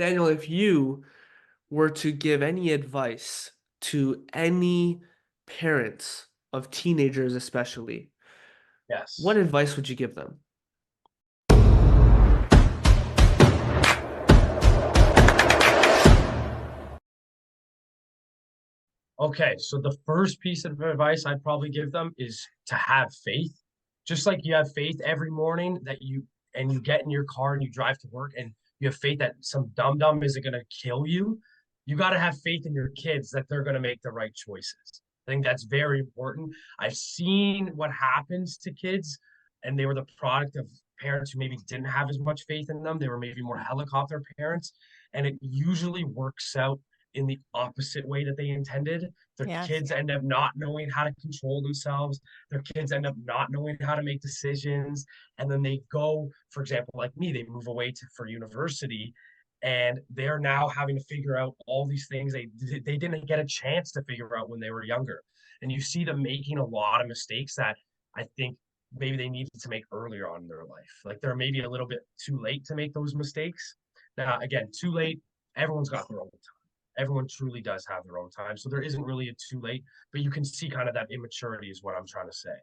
Daniel, if you were to give any advice to any parents of teenagers, especially, what Yes. advice would you give them? Okay, so the first piece of advice I'd probably give them is to have faith. Just like you have faith every morning that you get in your car and you drive to work and you have faith that some dum dum isn't going to kill you. You got to have faith in your kids that they're going to make the right choices. I think that's very important. I've seen what happens to kids, and they were the product of parents who maybe didn't have as much faith in them. They were maybe more helicopter parents, and it usually works out in the opposite way that they intended. Their Yes. kids end up not knowing how to control themselves. Their kids end up not knowing how to make decisions. And then they go, for example, like me, they move away for university, and they're now having to figure out all these things they didn't get a chance to figure out when they were younger. And you see them making a lot of mistakes that I think maybe they needed to make earlier on in their life. Like they're maybe a little bit too late to make those mistakes. Now, again, too late, everyone's got their own time. Everyone truly does have their own time. So there isn't really a too late, but you can see kind of that immaturity is what I'm trying to say.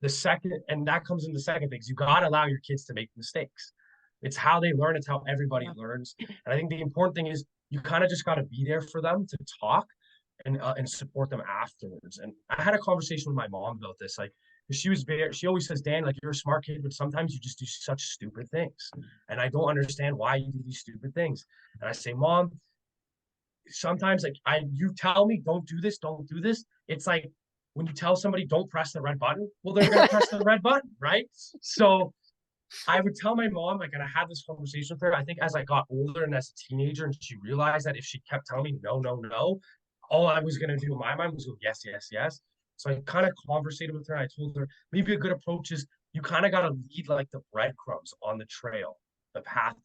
The second, and that comes in the second thing, is you got to allow your kids to make mistakes. It's how they learn. It's how everybody learns. And I think the important thing is you kind of just got to be there for them to talk and support them afterwards. And I had a conversation with my mom about this. Like, she always says, Dan, like, you're a smart kid, but sometimes you just do such stupid things. And I don't understand why you do these stupid things. And I say, Mom, sometimes like you tell me don't do this. It's like when you tell somebody don't press the red button, well, they're gonna press the red button, right? So I would tell my mom, like, and I had this conversation with her. I think as I got older and as a teenager, and she realized that if she kept telling me no, no, no, all I was gonna do in my mind was go yes, yes, yes. So I kind of conversated with her. I told her maybe a good approach is you kind of got to lead like the breadcrumbs on the trail, the path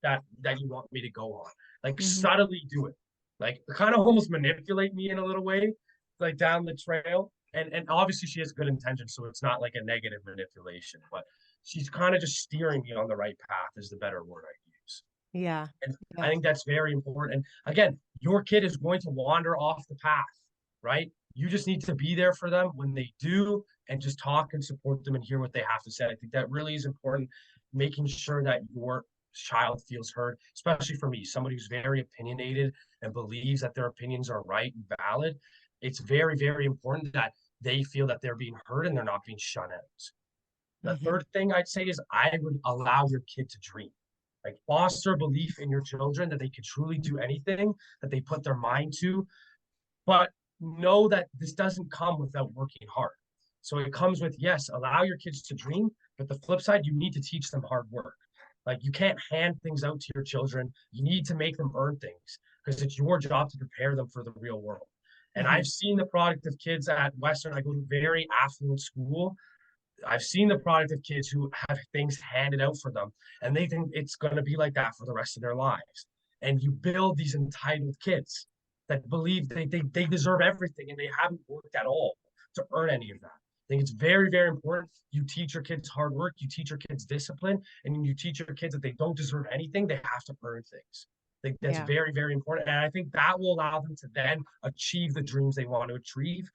that you want me to go on. Like Mhm. subtly do it, like kind of almost manipulate me in a little way, like down the trail. And obviously she has good intentions, so it's not like a negative manipulation, but she's kind of just steering me on the right path is the better word I use. Yeah. And I Yeah. think that's very important. And again, your kid is going to wander off the path, right? You just need to be there for them when they do and just talk and support them and hear what they have to say. I think that really is important, making sure that your child feels heard, especially for me, somebody who's very opinionated and believes that their opinions are right and valid. It's very, very important that they feel that they're being heard and they're not being shut out. The Mhm. third thing I'd say is I would allow your kid to dream. Like foster belief in your children that they could truly do anything that they put their mind to, but know that this doesn't come without working hard. So it comes with, yes, allow your kids to dream, but the flip side, you need to teach them hard work. Like you can't hand things out to your children. You need to make them earn things because it's your job to prepare them for the real world. And I've Mhm. seen the product of kids at Western. I go to a very affluent school. I've seen the product of kids who have things handed out for them and they think it's going to be like that for the rest of their lives. And you build these entitled kids that believe they deserve everything and they haven't worked at all to earn any of that. I think it's very, very important. You teach your kids hard work, you teach your kids discipline, and you teach your kids that they don't deserve anything, they have to earn things. I think that's Yeah. very, very important. And I think that will allow them to then achieve the dreams they want to achieve.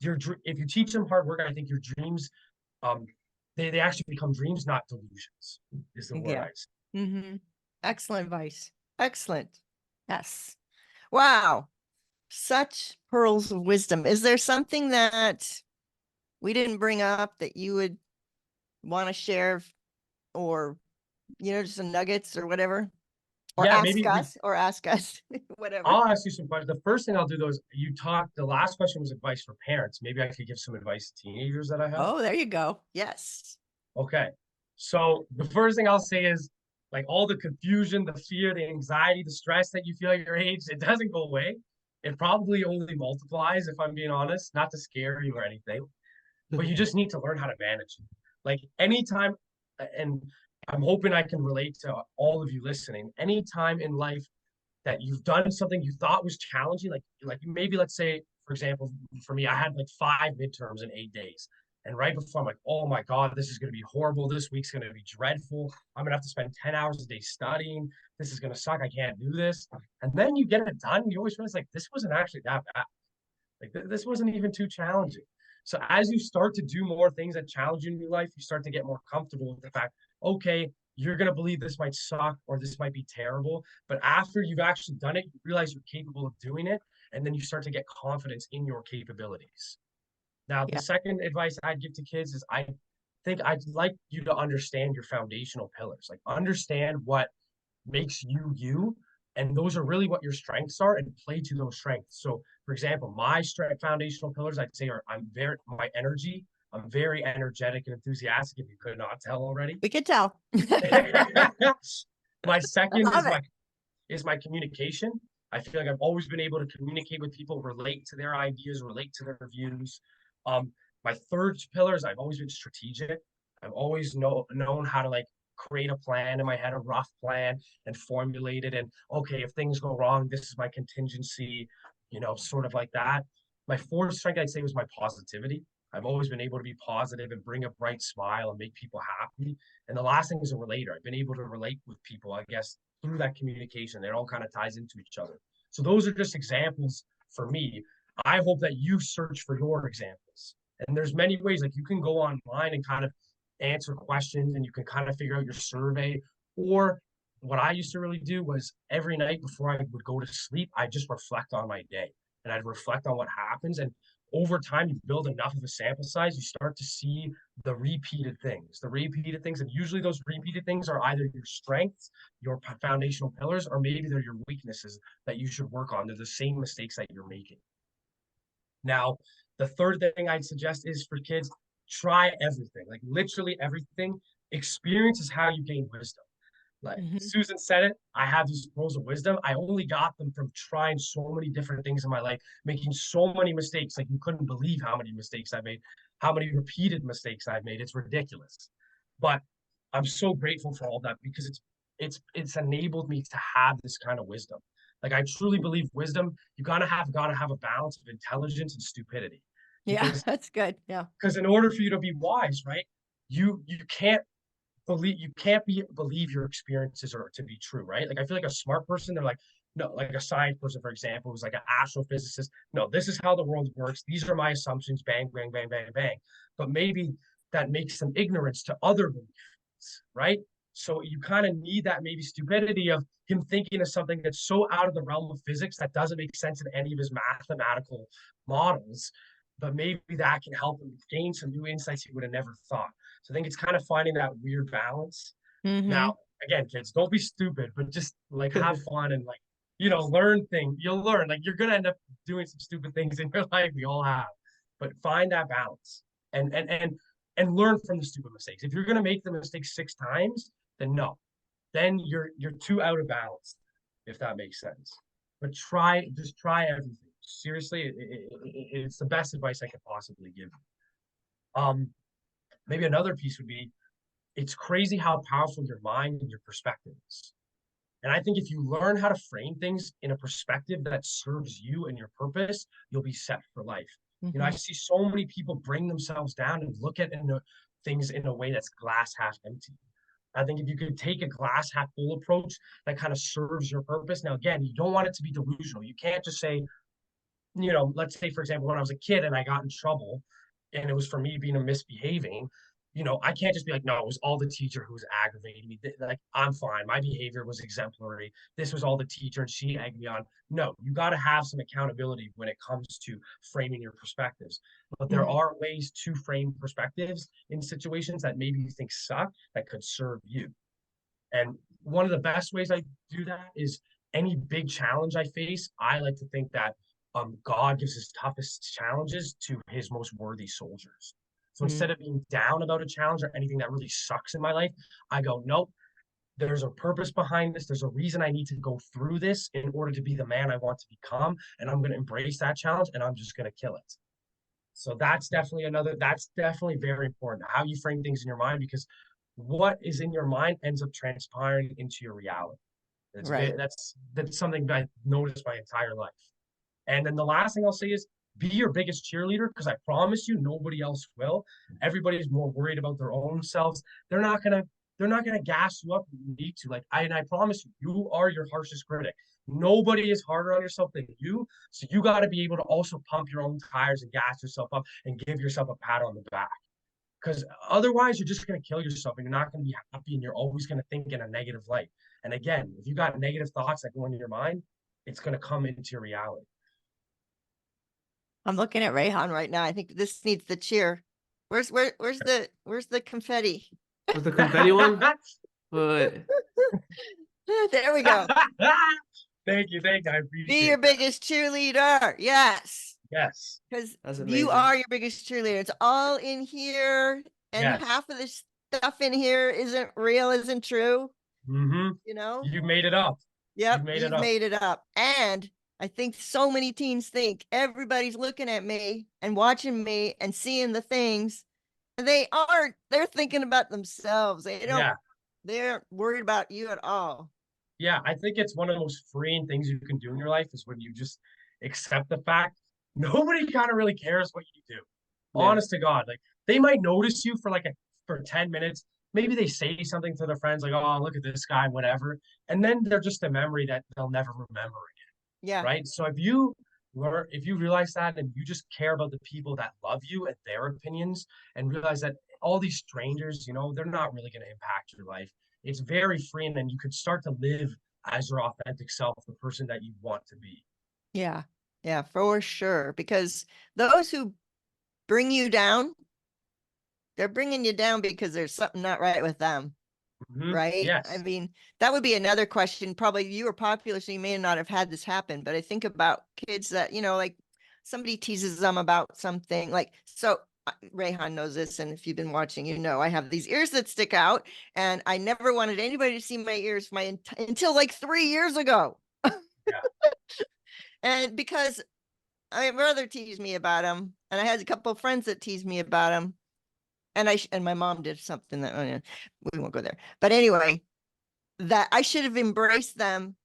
If you teach them hard work, I think your dreams um, they actually become dreams, not delusions, is the word Yeah. I say. Mhm. Excellent advice. Excellent. Yes. Wow. Such pearls of wisdom. Is there something that we didn't bring up that you would want to share, or just some nuggets or whatever? Or Yeah, ask maybe we. us, whatever. I'll ask you some questions. The first thing I'll do though is you talked. The last question was advice for parents. Maybe I could give some advice to teenagers that I have. Oh, there you go. Yes. Okay. So the first thing I'll say is like all the confusion, the fear, the anxiety, the stress that you feel at your age, it doesn't go away. It probably only multiplies, if I'm being honest, not to scare you or anything, but you just need to learn how to manage it. Like anytime, and I'm hoping I can relate to all of you listening, anytime in life that you've done something you thought was challenging, like maybe let's say, for example, for me, I had like 5 midterms in 8 days. And right before I'm like, oh my God, this is going to be horrible. This week's going to be dreadful. I'm going to have to spend 10 hours a day studying. This is going to suck. I can't do this. And then you get it done. You always realize like, this wasn't actually that bad. Like this wasn't even too challenging. So as you start to do more things that challenge you in your life, you start to get more comfortable with the fact, okay, you're going to believe this might suck or this might be terrible. But after you've actually done it, you realize you're capable of doing it. And then you start to get confidence in your capabilities. Now, the Yeah. second advice I'd give to kids is I think I'd like you to understand your foundational pillars, like understand what makes you you. And those are really what your strengths are and play to those strengths. So, for example, my strength foundational pillars, I'd say are my energy. I'm very energetic and enthusiastic, if you could not tell already. We could tell. My I second love is it. my communication. I feel like I've always been able to communicate with people, relate to their ideas, relate to their views. My third pillar is I've always been strategic. I've always known how to like create a plan in my head, a rough plan, and formulate it. And okay, if things go wrong, this is my contingency, sort of like that. My fourth strength, I'd say, was my positivity. I've always been able to be positive and bring a bright smile and make people happy. And the last thing is a relator. I've been able to relate with people, I guess, through that communication. It all kind of ties into each other. So those are just examples for me. I hope that you search for your examples. And there's many ways, like you can go online and kind of answer questions and you can kind of figure out your survey. Or what I used to really do was every night before I would go to sleep, I just reflect on my day and I'd reflect on what happens. And over time, you build enough of a sample size, you start to see the repeated things. And usually those repeated things are either your strengths, your foundational pillars, or maybe they're your weaknesses that you should work on. They're the same mistakes that you're making. Now, the third thing I'd suggest is for kids, try everything, like literally everything. Experience is how you gain wisdom. Like Mhm. Susan said it, I have these pearls of wisdom. I only got them from trying so many different things in my life, making so many mistakes. Like you couldn't believe how many mistakes I made, how many repeated mistakes I've made. It's ridiculous. But I'm so grateful for all that because it's enabled me to have this kind of wisdom. Like I truly believe wisdom, you gotta have a balance of intelligence and stupidity. Yeah, Because that's good. Yeah. because in order for you to be wise, right, you can't believe your experiences are to be true, right? Like I feel like a smart person, they're like, no, like a science person, for example, who's like an astrophysicist. No, this is how the world works. These are my assumptions. Bang, bang, bang, bang, bang. But maybe that makes some ignorance to other beliefs, right? So you kind of need that maybe stupidity of him thinking of something that's so out of the realm of physics that doesn't make sense in any of his mathematical models. But maybe that can help him gain some new insights he would have never thought. So I think it's kind of finding that weird balance. Mm-hmm. Now, again, kids, don't be stupid, but just like have fun and like, learn things. You'll learn. Like you're gonna end up doing some stupid things in your life. We all have. But find that balance and learn from the stupid mistakes. If you're gonna make the mistake 6 times, then no. Then you're too out of balance, if that makes sense. But just try everything. Seriously, it's the best advice I could possibly give you. Maybe another piece would be it's crazy how powerful your mind and your perspective is. And I think if you learn how to frame things in a perspective that serves you and your purpose, you'll be set for life. I Mm-hmm. see so many people bring themselves down and look at things in a way that's glass half empty. I think if you could take a glass half full approach that kind of serves your purpose. Now, again, you don't want it to be delusional. You can't just say, let's say, for example, when I was a kid and I got in trouble and it was for me being a misbehaving, I can't just be like, no, it was all the teacher who was aggravating me. Like, I'm fine. My behavior was exemplary. This was all the teacher and she egged me on. No, you got to have some accountability when it comes to framing your perspectives. But there Mm-hmm. are ways to frame perspectives in situations that maybe you think suck that could serve you. And one of the best ways I do that is any big challenge I face, I like to think that God gives his toughest challenges to his most worthy soldiers. So instead of being down about a challenge or anything that really sucks in my life, I go, nope, there's a purpose behind this. There's a reason I need to go through this in order to be the man I want to become. And I'm going to embrace that challenge and I'm just going to kill it. So that's definitely very important how you frame things in your mind because what is in your mind ends up transpiring into your reality. Right. That's something that I've noticed my entire life. And then the last thing I'll say is be your biggest cheerleader, because I promise you nobody else will. Everybody's more worried about their own selves. They're not gonna gas you up if you need to. Like I promise you, you are your harshest critic. Nobody is harder on yourself than you. So you got to be able to also pump your own tires and gas yourself up and give yourself a pat on the back. Because otherwise, you're just going to kill yourself and you're not going to be happy and you're always going to think in a negative light. And again, if you got negative thoughts that go into your mind, it's going to come into your reality. I'm looking at Rayhan right now. I think this needs the cheer. Where's the confetti? With the confetti one? But There we go. Thank you. I Be appreciate your that. biggest cheerleader. Yes. Yes. Because that's you amazing. are your biggest cheerleader. It's all in here. And Yes. half of the stuff in here isn't real, isn't true. Mm-hmm. You know? You made it up. Yep, made you've it up. made it up. And I think so many teens think everybody's looking at me and watching me and seeing the things. And they aren't. They're thinking about themselves. They're worried about you at all. Yeah, I think it's one of the most freeing things you can do in your life is when you just accept the fact nobody kind of really cares what you do. Yeah. Honest to God, like they might notice you for 10 minutes. Maybe they say something to their friends like, "Oh, look at this guy," whatever, and then they're just a memory that they'll never remember again. Yeah. Right? So if you realize that and you just care about the people that love you and their opinions and realize that all these strangers, they're not really going to impact your life. It's very freeing and you could start to live as your authentic self, the person that you want to be. Yeah. Yeah, for sure. Because those who bring you down, they're bringing you down because there's something not right with them. Mm-hmm. Right? Yes. I mean, that would be another question. Probably you were popular, so you may not have had this happen. But I think about kids that, like somebody teases them about something. Like, so Rayhan knows this, and if you've been watching, I have these ears that stick out, and I never wanted anybody to see my ears until like 3 years ago. Yeah. And because my brother teased me about them, and I had a couple of friends that teased me about them. And my mom did something that we won't go there. But anyway, that I should have embraced them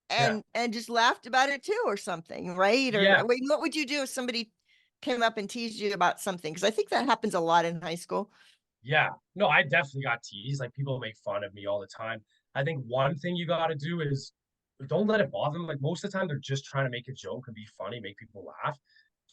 and just laughed about it too, or something, right? Yeah. Or wait, what would you do if somebody came up and teased you about something? Because I think that happens a lot in high school. Yeah. No, I definitely got teased. Like people make fun of me all the time. I think one thing you got to do is don't let it bother them. Like most of the time, they're just trying to make a joke and be funny, make people laugh.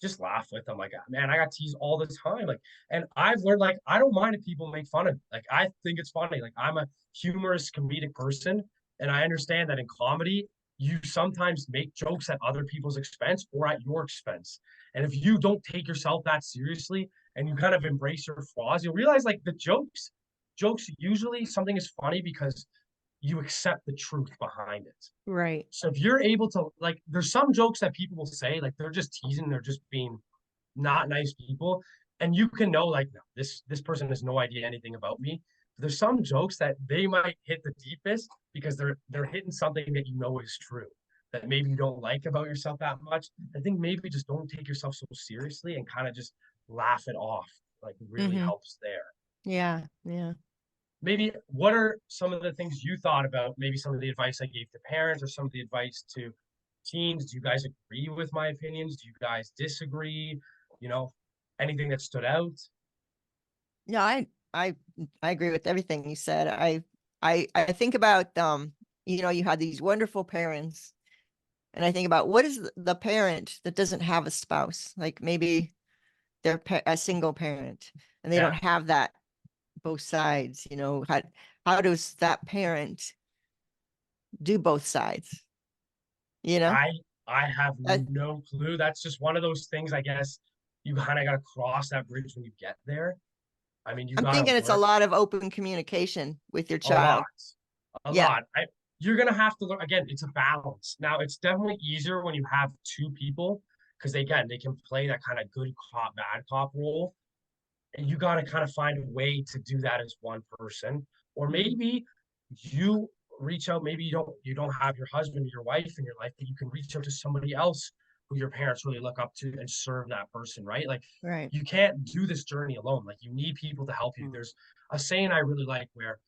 Just laugh with them. Like, man, I got teased all the time. Like, and I've learned, like, I don't mind if people make fun of me. Like, I think it's funny. Like, I'm a humorous, comedic person. And I understand that in comedy, you sometimes make jokes at other people's expense or at your expense. And if you don't take yourself that seriously and you kind of embrace your flaws, you'll realize like the jokes usually something is funny because you accept the truth behind it. Right. So if you're able to like, there's some jokes that people will say like they're just teasing, they're just being not nice people, and you can know like no, this person has no idea anything about me. But there's some jokes that they might hit the deepest because they're hitting something that is true that maybe you don't like about yourself that much. I think maybe just don't take yourself so seriously and kind of just laugh it off. Like really helps there. Yeah. Yeah. Maybe what are some of the things you thought about? Maybe some of the advice I gave to parents or some of the advice to teens. Do you guys agree with my opinions? Do you guys disagree? Anything that stood out? No, I agree with everything you said. I think about you had these wonderful parents, and I think about what is the parent that doesn't have a spouse? Like maybe they're a single parent and they Yeah. don't have that both sides. How does that parent do both sides? I have Uh, no clue. That's just one of those things, I guess you kind of got to cross that bridge when you get there. I mean, you I'm got to thinking it's a work lot of open communication with your a lot, child. a Yeah. lot. You're going to have to learn, again, it's a balance. Now, it's definitely easier when you have two people because, again, they can play that kind of good cop, bad cop role. And you got to kind of find a way to do that as one person. Or maybe you reach out, maybe you don't have your husband or your wife in your life, but you can reach out to somebody else who your parents really look up to and serve that person, right? Like Right. you can't do this journey alone. Like you need people to help you. There's a saying I really like where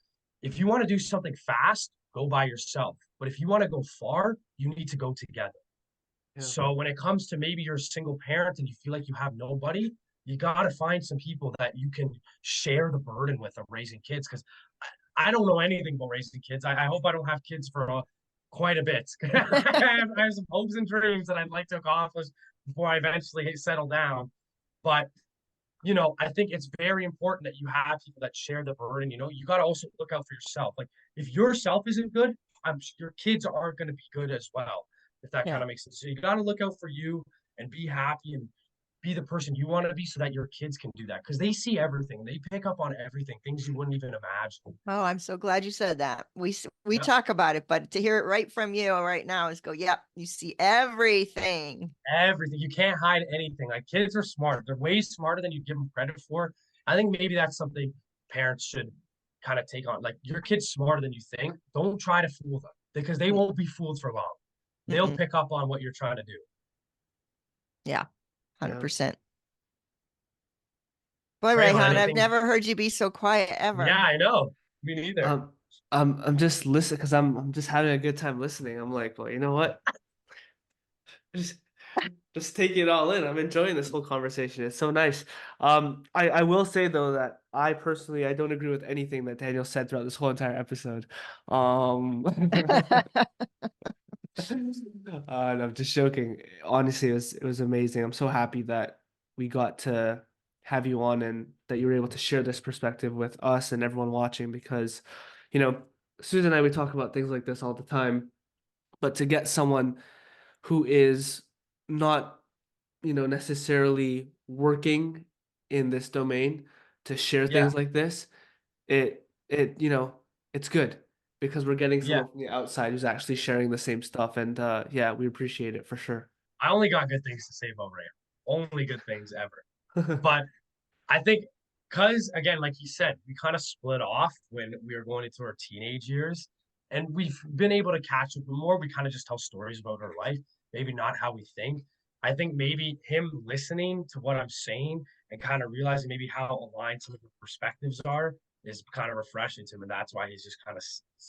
if you want to do something fast, go by yourself. But if you want to go far, you need to go together. Yeah. So when it comes to maybe you're a single parent and you feel like you have nobody, you got to find some people that you can share the burden with of raising kids. Because I don't know anything about raising kids. I hope I don't have kids for quite a bit. I have some hopes and dreams that I'd like to accomplish before I eventually settle down. But I think it's very important that you have people that share the burden. You got to also look out for yourself. Like if yourself isn't good, your kids aren't going to be good as well, if that kind Yeah. of makes sense. So you got to look out for you and be happy and be the person you want to be so that your kids can do that because they see everything. They pick up on everything, things you wouldn't even imagine. Oh, I'm so glad you said that. We Yeah. talk about it, but to hear it right from you right now is go, yep, you see everything. Everything. You can't hide anything. Like kids are smart. They're way smarter than you give them credit for. I think maybe that's something parents should kind of take on. Like your kid's smarter than you think. Don't try to fool them because they Mm, won't be fooled for long. They'll mm-mm. pick up on what you're trying to do. Yeah, Yeah. 100%. Boy, Raymond, Rayhan, I've anything? never heard you be so quiet Yeah, ever. I know. Me neither. Um, I'm just listening because I'm just having a good time listening. I'm like, well, you know what? Just just take it all in. I'm enjoying this whole conversation. It's so nice. I will say though that I personally I don't agree with anything that Daniel said throughout this whole entire episode. No, I'm just joking. Honestly, it was amazing. I'm so happy that we got to have you on and that you were able to share this perspective with us and everyone watching because, you know, Susan and I we talk about things like this all the time, but to get someone who is not, necessarily working in this domain to share Yeah, things like this, it's good because we're getting yeah. someone from the outside who's actually sharing the same stuff and yeah, we appreciate it for sure. I only got good things to say about Ray. Only good things ever. But I think because again, like you said, we kind of split off when we were going into our teenage years, and we've been able to catch up more. We kind of just tell stories about our life, maybe not how we think. I think maybe him listening to what I'm saying and kind of realizing maybe how aligned some of the perspectives are is kind of refreshing to him, and that's why he's just kind of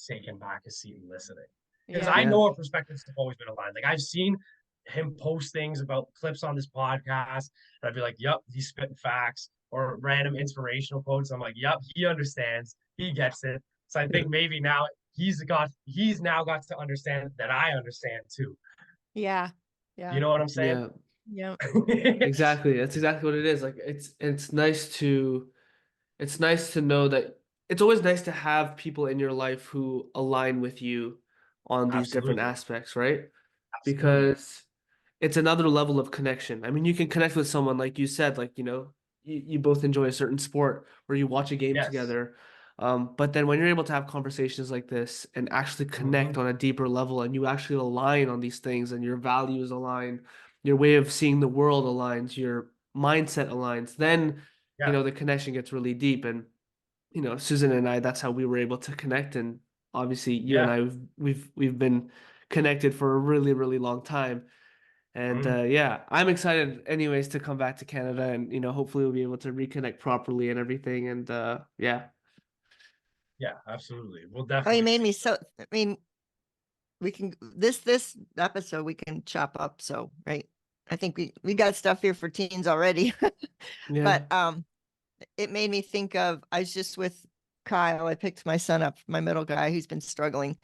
taking back his seat and listening. Because I Yeah. Yeah. know our perspectives have always been aligned. Like I've seen him post things about clips on this podcast, and I'd be like, "Yep, he's spitting facts." Or random inspirational quotes. I'm like, yep, he understands. He gets it. So I think maybe now he's now got to understand that I understand too. Yeah. You Yeah. know what I'm saying? Yeah, Yeah. exactly. That's exactly what it is. Like it's nice to know that it's always nice to have people in your life who align with you on these different Absolutely. aspects, right? Absolutely. Because it's another level of connection. I mean, you can connect with someone like you said, like, you both enjoy a certain sport or you watch a game Yes. together. But then when you're able to have conversations like this and actually connect Mm-hmm. on a deeper level and you actually align on these things and your values align, your way of seeing the world aligns, your mindset aligns, then, Yeah. the connection gets really deep. And, Susan and I, that's how we were able to connect. And obviously you and Yeah. I, we've been connected for a really, really long time. And Mm-hmm. yeah, I'm excited anyways to come back to Canada and hopefully we'll be able to reconnect properly and everything. And yeah. Yeah. Absolutely. We'll Oh, you definitely made see. me so, I mean, we can, this episode, we can chop up. So, right. I think we got stuff here for teens already, Yeah. but, it made me think of, I was just with Kyle. I picked my son up, my middle guy who's been struggling.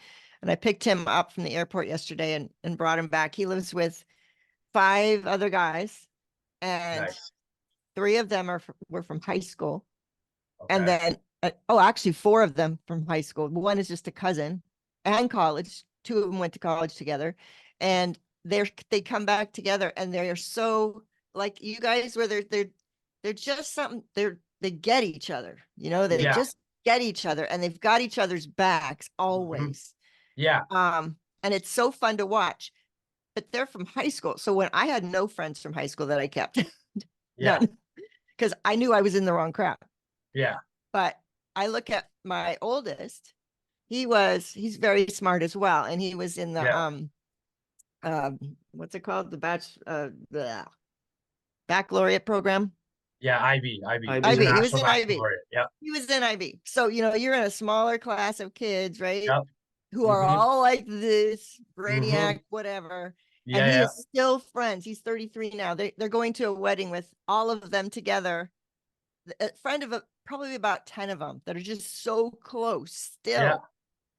And I picked him up from the airport yesterday and brought him back. He lives with 5 other guys, and Nice. 3 of them were from high school. And Okay. then, oh, actually 4 of them from high school. One is just a cousin and college. 2 of them went to college together. And they come back together and they're so like you guys where they're just something they get each other, they Yeah. just get each other and they've got each other's backs Mm-hmm. always. Yeah. And it's so fun to watch. But they're from high school. So when I had no friends from high school that I kept, Yeah. none, because I knew I was in the wrong crowd. Yeah. But I look at my oldest, he's very smart as well. And he was in the Yeah. what's it called? The baccalaureate program. Yeah. IB, IB. IB. He was International in IB. Baccalaureate. Yep. He was in IB. So, you're in a smaller class of kids, right? Yep. Who are Mm-hmm. all like this, Mm-hmm. brainiac, whatever. And he Yeah. is still friends. He's 33 now. They're going to a wedding with all of them together. A friend of probably about 10 of them that are just so close Yeah. still.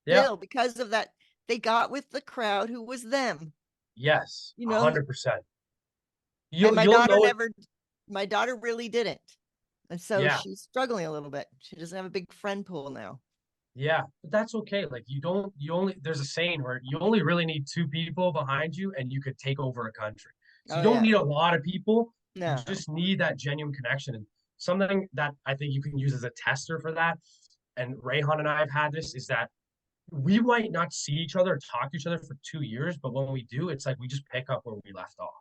Yeah. Still, because of that, they got with the crowd who was them, Yes. you know. 100%. And You'll know it. my daughter really didn't. And so Yeah. she's struggling a little bit. She doesn't have a big friend pool now. Yeah, but that's okay. Like there's a saying where you only really need two people behind you and you could take over a country. So Oh, you don't yeah. need a lot of people. You No. just need that genuine connection. And something that I think you can use as a tester for that, and Rayhan and I have had this, is that we might not see each other or talk to each other for 2 years, but when we do, it's like we just pick up where we left off.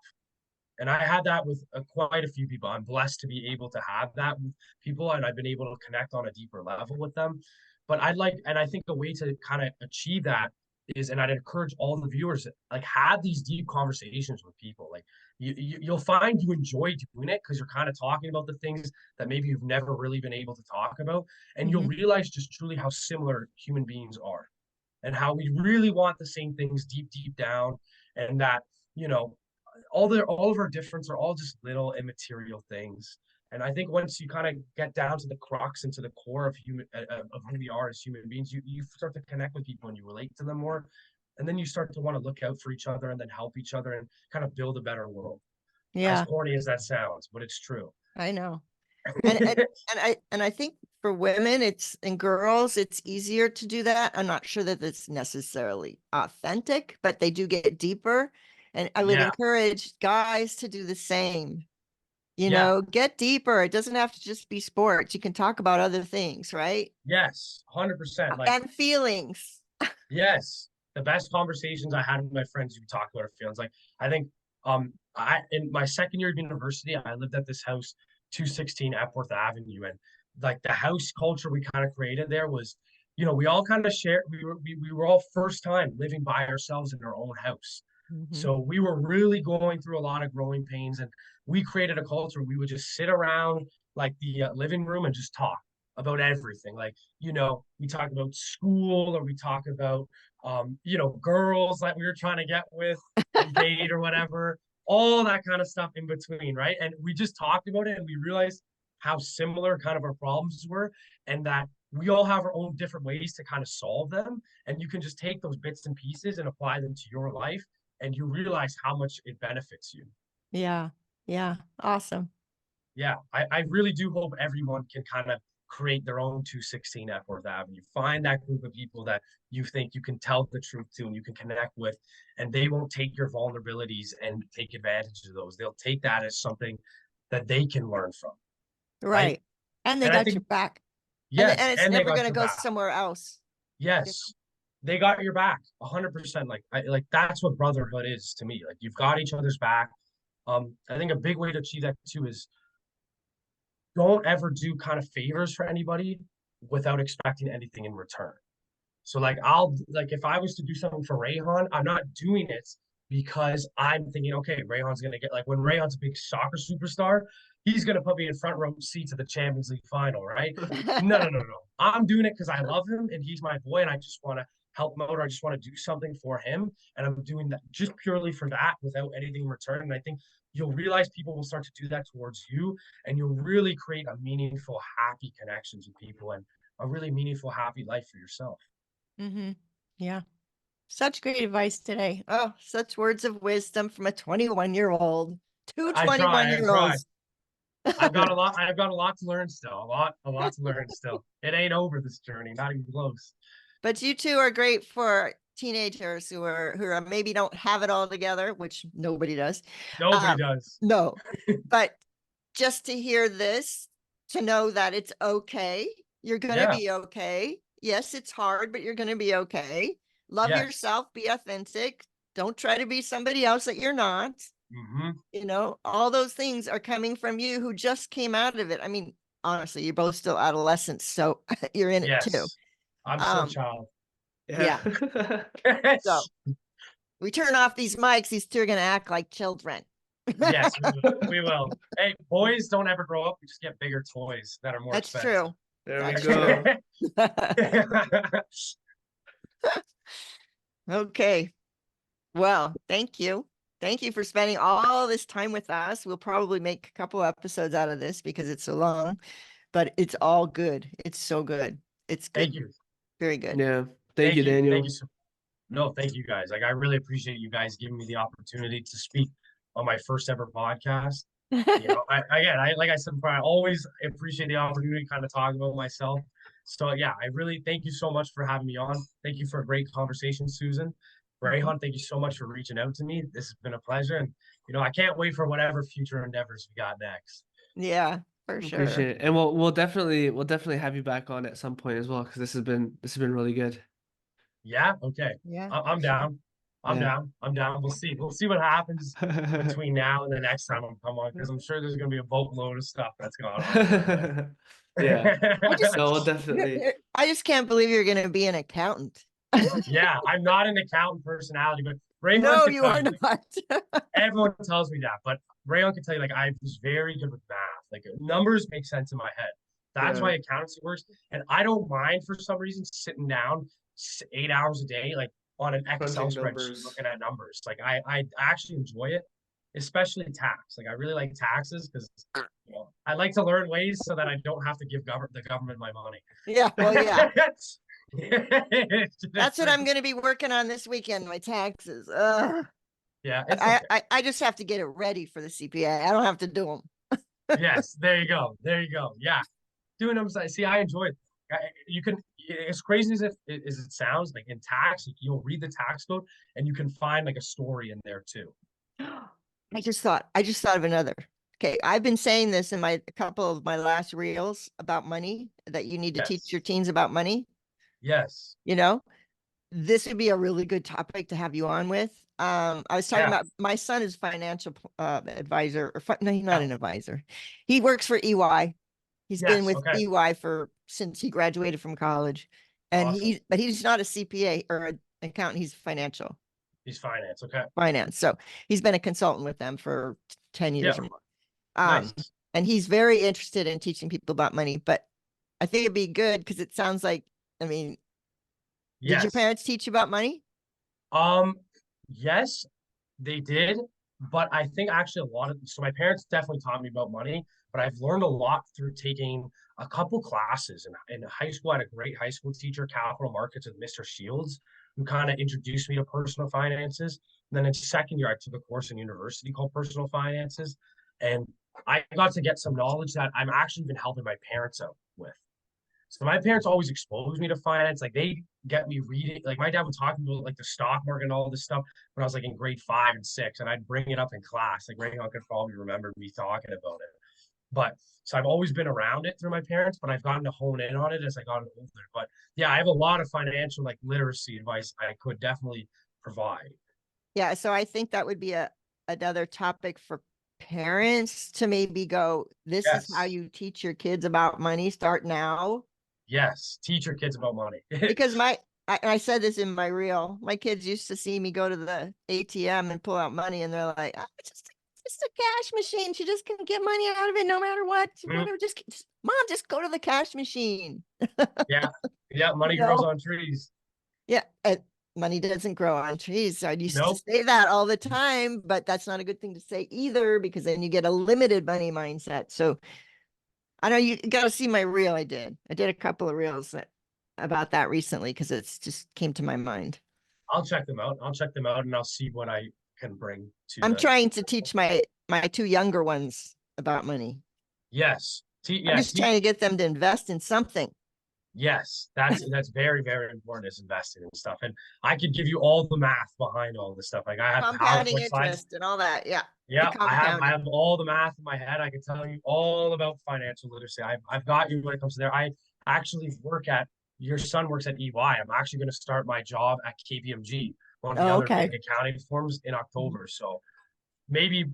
And I had that with quite a few people. I'm blessed to be able to have that with people, and I've been able to connect on a deeper level with them. But and I think the way to kind of achieve that is, and I'd encourage all the viewers, like, have these deep conversations with people. Like, you'll find you enjoy doing it because you're kind of talking about the things that maybe you've never really been able to talk about, and you'll realize just truly how similar human beings are, and how we really want the same things deep down, and that, you know, all of our difference are all just little immaterial things. And I think once you kind of get down to the crux and to the core of of who we are as human beings, you start to connect with people and you relate to them more, and then you start to want to look out for each other and then help each other and kind of build a better world. As Yeah, corny as that sounds, but it's true. I know. And I think for women, and girls, it's easier to do that. I'm not sure that it's necessarily authentic, but they do get deeper. And I would Yeah, encourage guys to do the same. yeah, Get deeper. It doesn't have to just be sports. You can talk about other things, right? yes, 100%. Like, And feelings. yes, the best conversations I had with my friends who talk about our feelings. Like, I think I in my second year of university, I lived at this house, 216 Epworth Avenue, and like the house culture we kind of created there was, we all kind of shared. We were all first time living by ourselves in our own house. Mhm. So we were really going through a lot of growing pains, and we created a culture where we would just sit around like the living room and just talk about everything. Like, we talk about school, or we talk about, girls that we were trying to get with and date or whatever, all that kind of stuff in between, right? And we just talked about it, and we realized how similar kind of our problems were, and that we all have our own different ways to kind of solve them. And you can just take those bits and pieces and apply them to your life, and you realize how much it benefits you. Yeah. Yeah. Awesome. Yeah, I really do hope everyone can kind of create their own 216 Epworth Avenue. Find that group of people that you think you can tell the truth to and you can connect with, and they won't take your vulnerabilities and take advantage of those. They'll take that as something that they can learn from, right? Right. And they And I got your think, back. yes, And it's and they never got going to your go back. somewhere else. Yes, they got your back 100%. Like that's what brotherhood is to me. Like, you've got each other's back. I think a big way to achieve that too is, don't ever do kind of favors for anybody without expecting anything in return. So like, if I was to do something for Rayhan, I'm not doing it because I'm thinking, okay, Rayhan's gonna get, like, when Rayhan's a big soccer superstar, he's gonna put me in front row seat to the Champions League final, right? No, no, no, no. I'm doing it because I love him and he's my boy, and I just want to help him out, or I just want to do something for him. And I'm doing that just purely for that without anything in return. And I think you'll realize people will start to do that towards you, and you'll really create a meaningful, happy connections with people, and a really meaningful, happy life for yourself. Yeah. Such great advice today. Oh, such words of wisdom from a 21-year-old. Two I try, I 21 year try. olds. I've got a lot to learn still. A lot to learn still. It ain't over, this journey, not even close. But you two are great for teenagers who are maybe don't have it all together, which nobody does. Nobody does. No, but just to hear this, to know that it's okay. You're going to Yeah. be okay. Yes, it's hard, but you're going to be okay. Love Yes. yourself, be authentic. Don't try to be somebody else that you're not. All those things are coming from you who just came out of it. I mean, honestly, you're both still adolescents, so you're in it too. Yes. I'm still a child. Yeah. So we turn off these mics, these two are going to act like children. Yes, we will. Hey, boys don't ever grow up. We just get bigger toys that are more That's expensive. true. There we That's go. Okay. Well, thank you. Thank you for spending all this time with us. We'll probably make a couple episodes out of this because it's so long, but it's all good. It's so good. It's Thank good. you. Very good. Yeah. Thank you, Thank you Daniel. so No, thank you guys. Like I really appreciate you guys giving me the opportunity to speak on my first ever podcast. You know, I like I said before, I always appreciate the opportunity to kind of talk about myself. So yeah, I really thank you so much for having me on. Thank you for a great conversation, Susan. Rayhan, thank you so much for reaching out to me. This has been a pleasure. And you know, I can't wait for whatever future endeavors we got next. Yeah, for sure. Appreciate it. And we'll definitely have you back on at some point as well, because this has been really good. Yeah, okay. Yeah. I'm down. I'm Yeah. down. I'm down. We'll see. We'll see what happens between now and the next time I'm come on, because I'm sure there's gonna be a boatload of stuff that's going on in my Yeah. I just, No, we'll definitely. I just can't believe you're going to be an accountant. Yeah, I'm not an accountant personality, but Rayhan No, can you tell are you, like, not. everyone tells me that, but Rayhan can tell you, like, I was very good with math. Like, numbers make sense in my head. That's Yeah. why accountancy works. And I don't mind for some reason sitting down 8 hours a day, like on an Excel Crunching spreadsheet numbers. looking at numbers. Like, I actually enjoy it, especially tax. Like, I really like taxes because you know, I like to learn ways so that I don't have to give the government my money. Yeah, well, yeah. It's That's what just- I'm going to be working on this weekend, my taxes. yeah, it's okay. I just have to get it ready for the CPA. I don't have to do them. Yes, there you go. There you go. Yeah. Doing them. See, I enjoy it. You can, as crazy as it sounds, like in tax, you'll read the tax code and you can find like a story in there too. I just thought of another. Okay, I've been saying this in my a couple of my last reels about money, that you need to teach Yes. your teens about money. Yes. You know, this would be a really good topic to have you on with. I was talking Yeah. about my son is financial advisor, or no, he's not Yeah. an advisor. He works for EY. He's been Yes. with Okay. EY for since he graduated from college, and Awesome. but he's not a CPA or an accountant. He's financial He's finance. Okay. finance. So he's been a consultant with them for 10 years Yeah. or more. Nice. And he's very interested in teaching people about money. But I think it'd be good because it sounds like, I mean, did your Yes. parents teach you about money? Um, yes, they did, but I think actually a lot of so my parents definitely taught me about money, but I've learned a lot through taking a couple classes. In high school, I had a great high school teacher, capital markets with Mr. Shields, who kind of introduced me to personal finances. And then in second year, I took a course in university called personal finances, and I got to get some knowledge that I'm actually been helping my parents out with. So my parents always exposed me to finance. Like they get me reading. Like my dad would talk about like the stock market and all this stuff when I was like in grade 5 and 6, and I'd bring it up in class. Like Rayhan could probably remember me talking about it. But so I've always been around it through my parents, but I've gotten to hone in on it as I got older. But yeah, I have a lot of financial like literacy advice I could definitely provide. Yeah. So I think that would be another topic for parents to maybe go, this is how Yes. you teach your kids about money. Start now. Yes. Teach your kids about money. Because I said this in my reel, my kids used to see me go to the ATM and pull out money, and they're like, oh, it's just a cash machine. She just can get money out of it no matter what. Whatever, just mom, just go to the cash machine. Yeah. Yeah. Money You grows know? on trees. Yeah, money doesn't grow on trees. So I used to Nope. say that all the time, but that's not a good thing to say either, because then you get a limited money mindset. So I know you got to see my reel. I did a couple of reels about that recently because it's just came to my mind. I'll check them out. I'll check them out and I'll see what I can bring to I'm the. trying to teach my two younger ones about money. Yes. I'm Yeah. just trying to get them to invest in something. Yes. That's very, very important is investing in stuff. And I could give you all the math behind all this stuff. Like I have Compounding PowerPoint slides. interest and all that. Yeah. The Yeah, I compounding. have all the math in my head. I can tell you all about financial literacy. I've got you when it comes to there. I actually work at your son works at EY. I'm actually going to start my job at KPMG, one of the Oh, other okay. big accounting firms in October. So maybe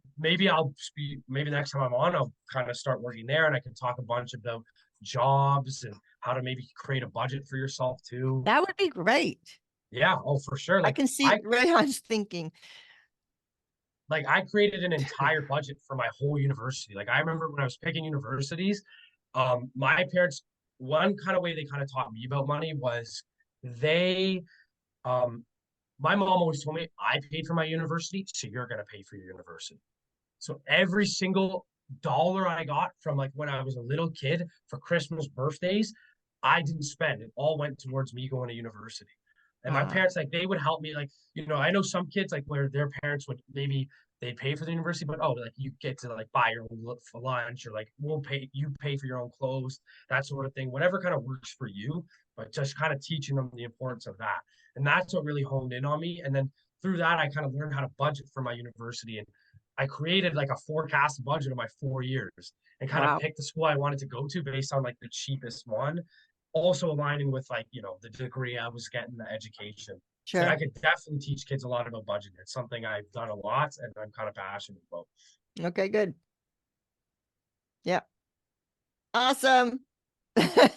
I'll speak maybe next time I'm on, I'll kind of start working there and I can talk a bunch about jobs and how to maybe create a budget for yourself too. That would be great. Yeah, oh for sure. I can see Rayhan's thinking. Like I created an entire budget for my whole university. Like I remember when I was picking universities, my parents, one kind of way they kind of taught me about money was they um my mom always told me I paid for my university, so you're gonna pay for your university. So every single dollar I got from like when I was a little kid for Christmas, birthdays, I didn't spend. It all went towards me going to university. And my Ah, parents, like, they would help me. Like, I know some kids, like, where their parents would maybe they pay for the university, but oh, like, you get to like buy your own lunch, or like you pay for your own clothes, that sort of thing. Whatever kind of works for you, but just kind of teaching them the importance of that. And that's what really honed in on me. And then through that, I kind of learned how to budget for my university, and I created like a forecast budget of my 4 years and kind of wow. picked the school I wanted to go to based on like the cheapest one, also aligning with like, the degree I was getting, the education. So I Sure. could definitely teach kids a lot about budgeting. It's something I've done a lot and I'm kind of passionate about. Okay, good. Yeah. Awesome. Great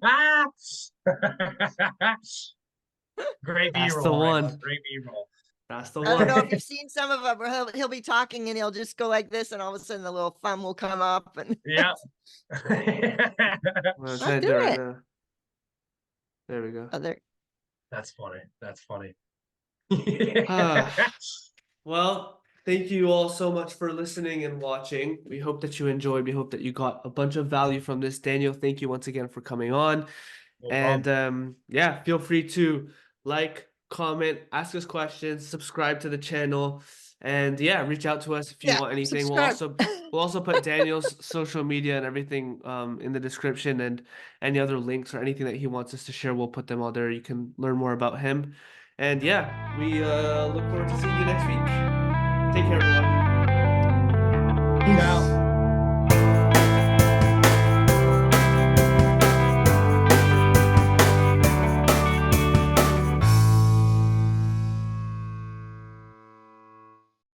That's the B-roll right now. one. Great B-roll. That's the I don't know if one. you've seen some of them where he'll be talking and he'll just go like this, and all of a sudden the little thumb will come up and Yeah. I'm I'll trying to do do it right it. now. There we go. Other That's funny. That's funny. Well, thank you all so much for listening and watching. We hope that you enjoyed. We hope that you got a bunch of value from this. Daniel, thank you once again for coming on. No And problem. yeah, feel free to like, comment, ask us questions, subscribe to the channel, and yeah, reach out to us if you yeah, want anything. subscribe. We'll also put Daniel's social media and everything in the description, and any other links or anything that he wants us to share, we'll put them all there. You can learn more about him. And yeah, we look forward to seeing you next week. Take care, everyone. Now.